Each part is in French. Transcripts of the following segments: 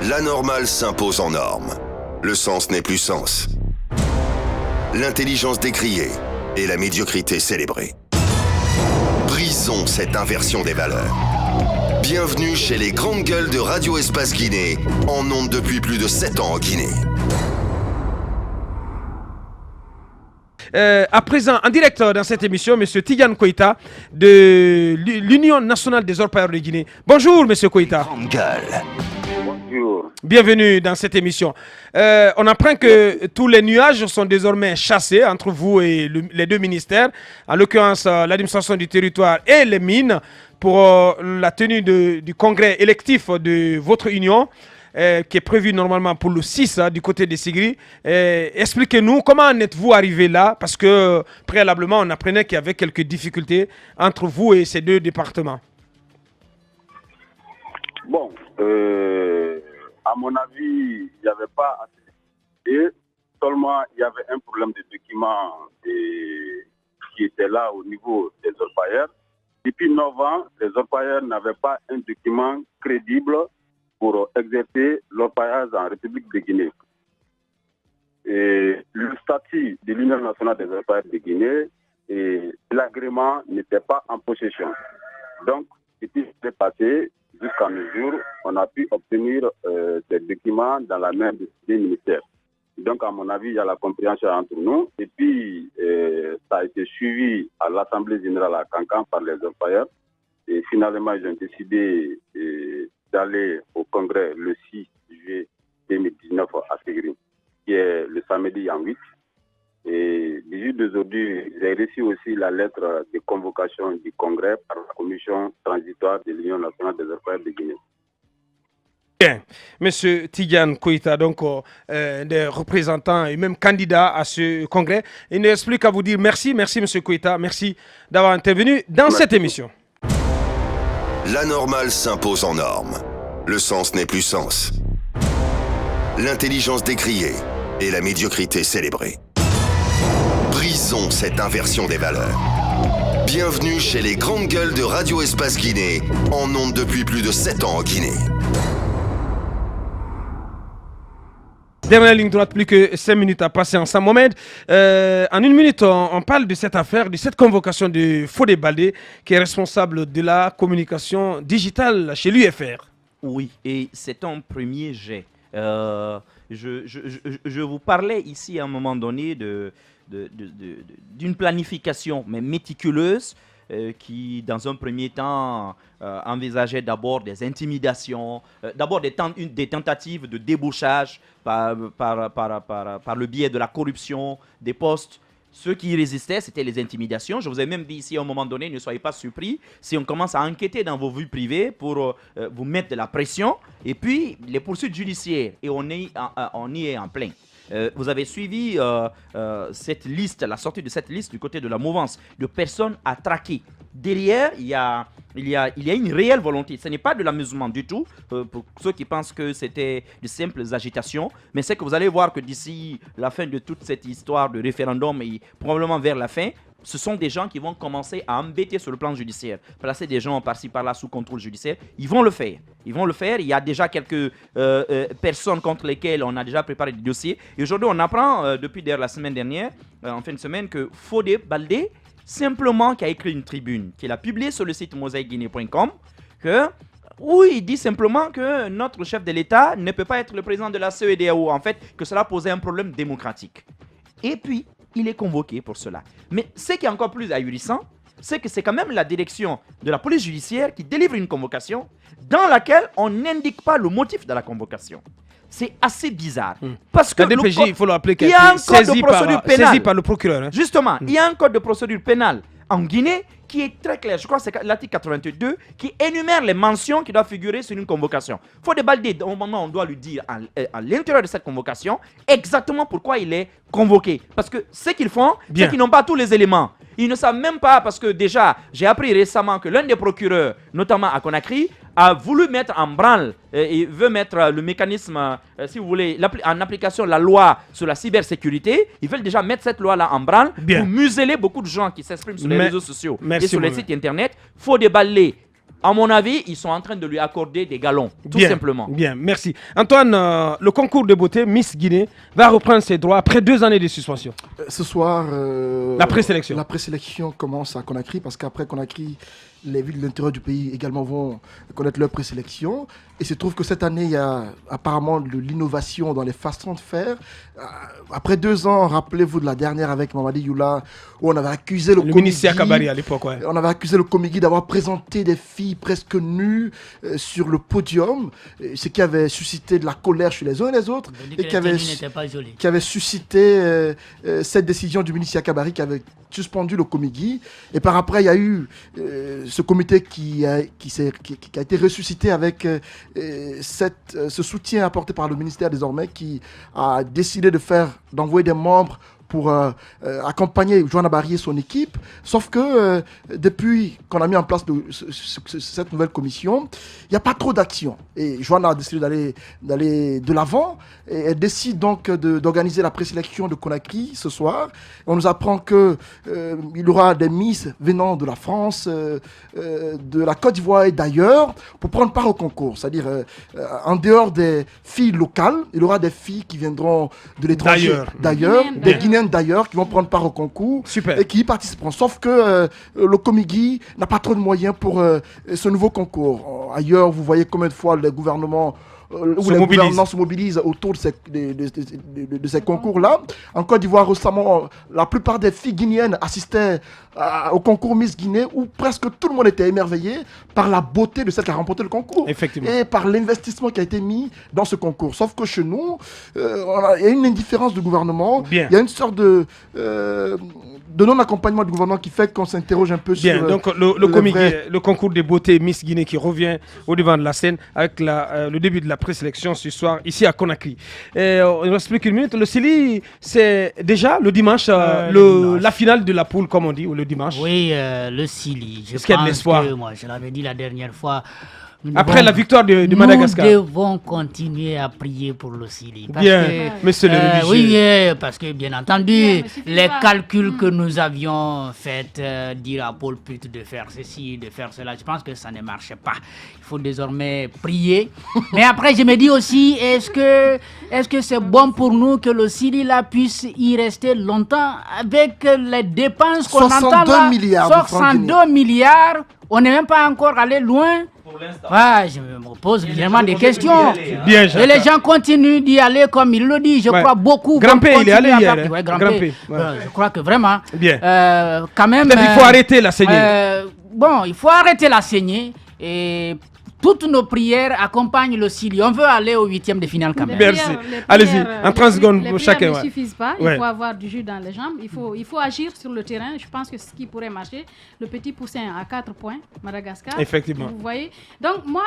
L'anormal s'impose en norme. Le sens n'est plus sens. L'intelligence décriée et la médiocrité célébrée. Brisons cette inversion des valeurs. Bienvenue chez les grandes gueules de Radio Espace Guinée, en ondes depuis plus de 7 ans en Guinée. À présent, en direct dans cette émission, M. Tidiane Koïta de l'Union nationale des orpailleurs de Guinée. Bonjour, M. Koïta. Grande gueule. Bonjour. Bienvenue dans cette émission. On apprend que tous les nuages sont désormais chassés entre vous et les deux ministères, en l'occurrence l'administration du territoire et les mines, pour la tenue du congrès électif de votre union. Qui est prévu normalement pour le 6 du côté des Sigri. Expliquez-nous comment en êtes-vous arrivé là, parce que préalablement on apprenait qu'il y avait quelques difficultés entre vous et ces deux départements. Bon, à mon avis, il n'y avait pas assez et seulement il y avait un problème de documents qui était là au niveau des orpailleurs. Depuis 9 ans, les orpailleurs n'avaient pas un document crédible pour exercer l'orpaillage en République de Guinée. Et le statut de l'Union nationale des orpailleurs de Guinée et l'agrément n'étaient pas en possession. Donc, ce qui s'est passé, jusqu'à nos jours, on a pu obtenir ces documents dans la main des ministères. Donc, à mon avis, il y a la compréhension entre nous. Et puis, ça a été suivi à l'Assemblée générale à Cancan par les orpailleurs. Et finalement, ils ont décidé d'aller au congrès le 6 juillet 2019 à Ségri, qui est le samedi en 8. Et le jour d'aujourd'hui, j'ai reçu aussi la lettre de convocation du congrès par la commission transitoire de l'Union nationale des orpailleurs de Guinée. Bien, Monsieur Tidiane Koïta, donc des représentants et même candidats à ce congrès, il ne reste plus qu'à vous dire merci, Monsieur Koïta, merci d'avoir intervenu dans cette émission. L'anormal s'impose en norme. Le sens n'est plus sens. L'intelligence décriée et la médiocrité célébrée. Brisons cette inversion des valeurs. Bienvenue chez les grandes gueules de Radio Espace Guinée, en ondes depuis plus de 7 ans en Guinée. Dernière ligne droite, plus que 5 minutes à passer ensemble. Mohamed, en 1 minute, on parle de cette affaire, de cette convocation de Fodé Baldé, qui est responsable de la communication digitale chez l'UFR. Oui, et c'est un premier jet. Je vous parlais ici à un moment donné d'une planification, mais méticuleuse, qui, dans un premier temps, envisageait d'abord des intimidations, d'abord des tentatives de débauchage par le biais de la corruption des postes. Ceux qui y résistaient, c'était les intimidations. Je vous ai même dit ici à un moment donné, ne soyez pas surpris si on commence à enquêter dans vos vies privées pour vous mettre de la pression. Et puis, les poursuites judiciaires, et on y est en plein. Vous avez suivi cette liste, la sortie de cette liste du côté de la mouvance de personnes à traquer. Derrière, il y a une réelle volonté. Ce n'est pas de l'amusement du tout, pour ceux qui pensent que c'était de simples agitations, mais c'est que vous allez voir que d'ici la fin de toute cette histoire de référendum et probablement vers la fin, ce sont des gens qui vont commencer à embêter sur le plan judiciaire, placer des gens par-ci par-là sous contrôle judiciaire. Ils vont le faire. Il y a déjà quelques personnes contre lesquelles on a déjà préparé des dossiers. Et aujourd'hui, on apprend, depuis d'ailleurs la semaine dernière, en fin de semaine, que Fodé Baldé, simplement, qui a écrit une tribune, qu'il a publiée sur le site mosaicguinée.com, où il dit simplement que notre chef de l'État ne peut pas être le président de la CEDEAO, en fait, que cela posait un problème démocratique. Et puis, il est convoqué pour cela. Mais ce qui est encore plus ahurissant, c'est que c'est quand même la direction de la police judiciaire qui délivre une convocation dans laquelle on n'indique pas le motif de la convocation. C'est assez bizarre. Parce que la DPJ, il faut le rappeler, il y a un code de procédure pénale. Saisi par le procureur. Justement, il y a un code de procédure pénale en Guinée qui est très clair. Je crois que c'est l'article 82 qui énumère les mentions qui doivent figurer sur une convocation. Fodé Baldé, au moment où on doit lui dire à l'intérieur de cette convocation exactement pourquoi il est convoqué. Parce que ce qu'ils font, c'est qu'ils n'ont pas tous les éléments. Ils ne savent même pas, parce que déjà, j'ai appris récemment que l'un des procureurs, notamment à Conakry, a voulu mettre en branle et veut mettre le mécanisme, si vous voulez, en application la loi sur la cybersécurité. Ils veulent déjà mettre cette loi-là en branle pour museler beaucoup de gens qui s'expriment sur les réseaux sociaux et sur les sites internet. Fodé Baldé à mon avis, ils sont en train de lui accorder des galons, tout simplement. Bien, merci. Antoine, le concours de beauté Miss Guinée va reprendre ses droits après 2 années de suspension. Ce soir, la présélection. La présélection commence à Conakry parce qu'après Conakry, les villes de l'intérieur du pays également vont connaître leur présélection. Et il se trouve que cette année, il y a apparemment de l'innovation dans les façons de faire. Après 2 ans, rappelez-vous de la dernière avec Mamadi Youla, où on avait accusé le ministre Yakabari à l'époque. Ouais. On avait accusé le Komigui d'avoir présenté des filles presque nues sur le podium, ce qui avait suscité de la colère chez les uns et les autres, et qui avait suscité cette décision du ministre Yakabari qui avait suspendu le Komigui. Et par après, il y a eu ce comité qui a été ressuscité avec ce soutien apporté par le ministère désormais, qui a décidé d'envoyer des membres pour accompagner Joanna Barry et son équipe. Sauf que depuis qu'on a mis en place cette nouvelle commission, il n'y a pas trop d'action. Et Joanna a décidé d'aller de l'avant. Et elle décide donc d'organiser la présélection de Conakry ce soir. Et on nous apprend qu'il y aura des Miss venant de la France, de la Côte d'Ivoire et d'ailleurs pour prendre part au concours. C'est-à-dire, en dehors des filles locales, il y aura des filles qui viendront de l'étranger, d'ailleurs, des Guinéennes d'ailleurs, qui vont prendre part au concours. Super. Et qui y participeront. Sauf que le Komigui n'a pas trop de moyens pour ce nouveau concours. Ailleurs, vous voyez combien de fois les gouvernements se mobilisent autour de ces concours-là. En Côte d'Ivoire, récemment, la plupart des filles guinéennes assistaient au concours Miss Guinée, où presque tout le monde était émerveillé par la beauté de celle qui a remporté le concours. Effectivement. Et par l'investissement qui a été mis dans ce concours. Sauf que chez nous, il y a une indifférence du gouvernement. Bien. Il y a une sorte de non-accompagnement du gouvernement qui fait qu'on s'interroge un peu sur... Donc le concours de beauté Miss Guinée qui revient au devant de la scène avec le début de la présélection ce soir ici à Conakry. On explique une minute. Le CELI, c'est déjà le dimanche, la finale de la poule, comme on dit, ou le dimanche. Oui, le CELI. Est-ce qu'il y a de l'espoir? Moi, je l'avais dit la dernière fois. Après la victoire de Madagascar. Nous devons continuer à prier pour le CELI. Bien, monsieur le religieux. Oui, parce que bien entendu, les calculs que nous avions faits, dire à Paul Put de faire ceci, de faire cela, je pense que ça ne marche pas. Il faut désormais prier. Mais après, je me dis aussi, est-ce que c'est bon pour nous que le CELI là puisse y rester longtemps avec les dépenses qu'on entend là? 62 milliards de francs guinéens. 62 milliards. On n'est même pas encore allé loin. Pour l'instant. Je me pose vraiment des questions. Bien, et les gens continuent d'y aller comme il le dit. Je crois beaucoup. Grand-Père, il est allé hier. Je crois que vraiment. Bien. Quand même. Peut-être il faut arrêter la saignée. Il faut arrêter la saignée. Et toutes nos prières accompagnent le CELI. On veut aller au 8e de finale quand même. Merci. Allez-y, en 30 secondes chacun. Les prières ne suffisent pas. Il faut avoir du jus dans les jambes. Il faut agir sur le terrain. Je pense que ce qui pourrait marcher, le petit poussin à 4 points, Madagascar. Effectivement. Vous voyez. Donc moi,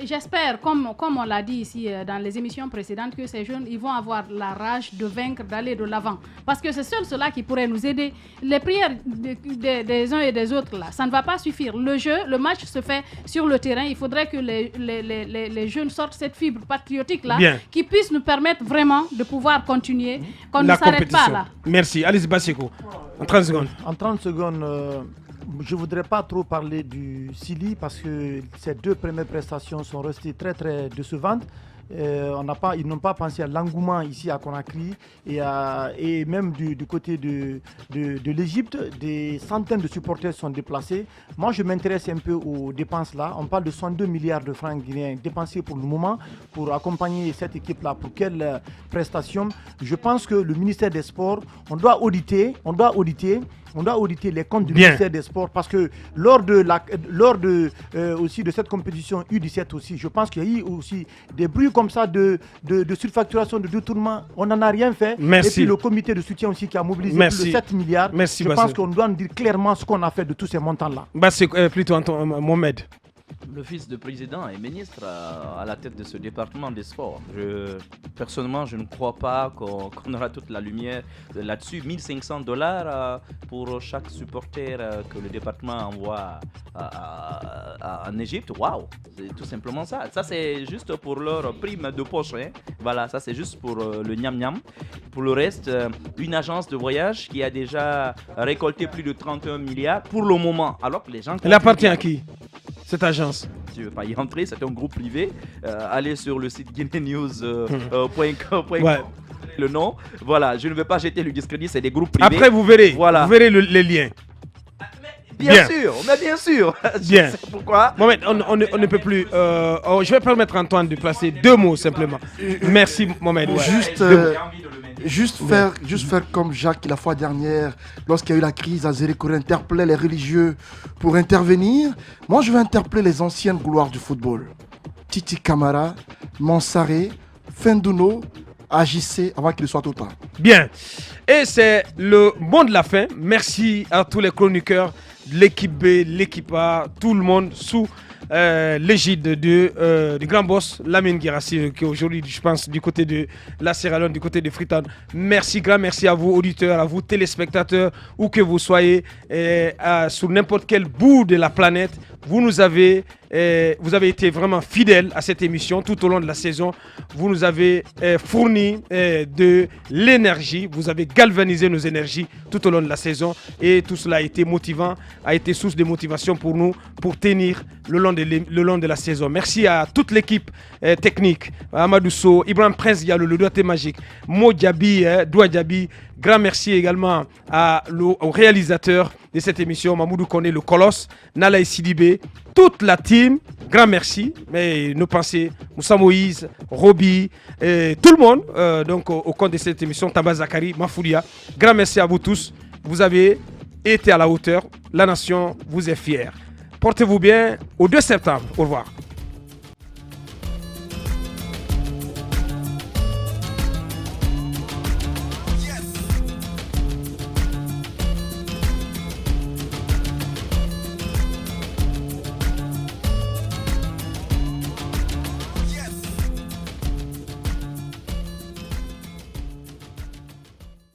j'espère, comme on l'a dit ici dans les émissions précédentes, que ces jeunes, ils vont avoir la rage de vaincre, d'aller de l'avant. Parce que c'est seul cela qui pourrait nous aider. Les prières des uns et des autres, là, ça ne va pas suffire. Le match se fait sur le terrain. Il faudrait que les jeunes sortent cette fibre patriotique-là, qui puisse nous permettre vraiment de pouvoir continuer, qu'on ne s'arrête pas là. Merci. Allez-y, Bassiko. En 30 secondes. En 30 secondes... je ne voudrais pas trop parler du CELI parce que ces 2 premières prestations sont restées très très décevantes. Ils n'ont pas pensé à l'engouement ici à Conakry et même du côté de l'Égypte, des centaines de supporters sont déplacés. Moi, je m'intéresse un peu aux dépenses là. On parle de 62 milliards de francs guinéens dépensés pour le moment pour accompagner cette équipe-là. Pour quelle prestation? Je pense que le ministère des Sports, on doit auditer les comptes du ministère des Sports parce que lors de aussi de cette compétition U17 aussi, je pense qu'il y a eu aussi des bruits comme ça de surfacturation, de détournement. On n'en a rien fait. Merci. Et puis le comité de soutien aussi qui a mobilisé plus de 7 milliards. Merci, je pense qu'on doit dire clairement ce qu'on a fait de tous ces montants-là. Plutôt Mohamed. Le fils de président et ministre à la tête de ce département des sports. Personnellement, je ne crois pas qu'on aura toute la lumière là-dessus. $1 500 pour chaque supporter que le département envoie en Égypte. Waouh! C'est tout simplement ça. Ça, c'est juste pour leur prime de poche. Hein. Voilà, ça, c'est juste pour le gnam-gnam. Pour le reste, une agence de voyage qui a déjà récolté plus de 31 milliards pour le moment. Alors que les gens... Elle appartient à qui? cette agence? Tu ne veux pas y entrer, c'est un groupe privé. Allez sur le site guineanews.com. Le nom. Voilà, je ne veux pas jeter le discrédit, c'est des groupes privés. Après, vous verrez, les liens. Bien sûr. Bien. Pourquoi Mohamed, on ne peut plus. Je vais permettre à Antoine de placer 2 mots simplement. Merci, Mohamed. Juste faire comme Jacques la fois dernière, lorsqu'il y a eu la crise, Azérekouré interpellait les religieux pour intervenir. Moi, je vais interpeller les anciennes gloires du football. Titi Camara, Mansaré, Fendouno, agissez avant qu'il soit trop tard. Bien. Et c'est le mot de la fin. Merci à tous les chroniqueurs, l'équipe B, l'équipe A, tout le monde sous l'égide du grand boss Lamine Guirassy, qui est aujourd'hui, je pense, du côté de la Sierra Leone, du côté de Freetown. Merci, grand merci à vous, auditeurs, à vous, téléspectateurs, où que vous soyez, sur n'importe quel bout de la planète. Vous avez été vraiment fidèles à cette émission tout au long de la saison. Vous nous avez fourni de l'énergie. Vous avez galvanisé nos énergies tout au long de la saison. Et tout cela a été motivant, a été source de motivation pour nous, pour tenir le long de la saison. Merci à toute l'équipe technique. Amadou Sow, Ibrahim Prince Diallo, le doigté magique, Mo Diaby, Doua Diaby. Grand merci également au réalisateur de cette émission, Mamoudou Kone, le colosse, Nalaï Sidibé, toute la team. Grand merci. Mais nos pensées, Moussa Moïse, Roby, tout le monde donc au compte de cette émission, Tamba Zakari, Mafoulia. Grand merci à vous tous. Vous avez été à la hauteur. La nation vous est fière. Portez-vous bien. Au 2 septembre. Au revoir.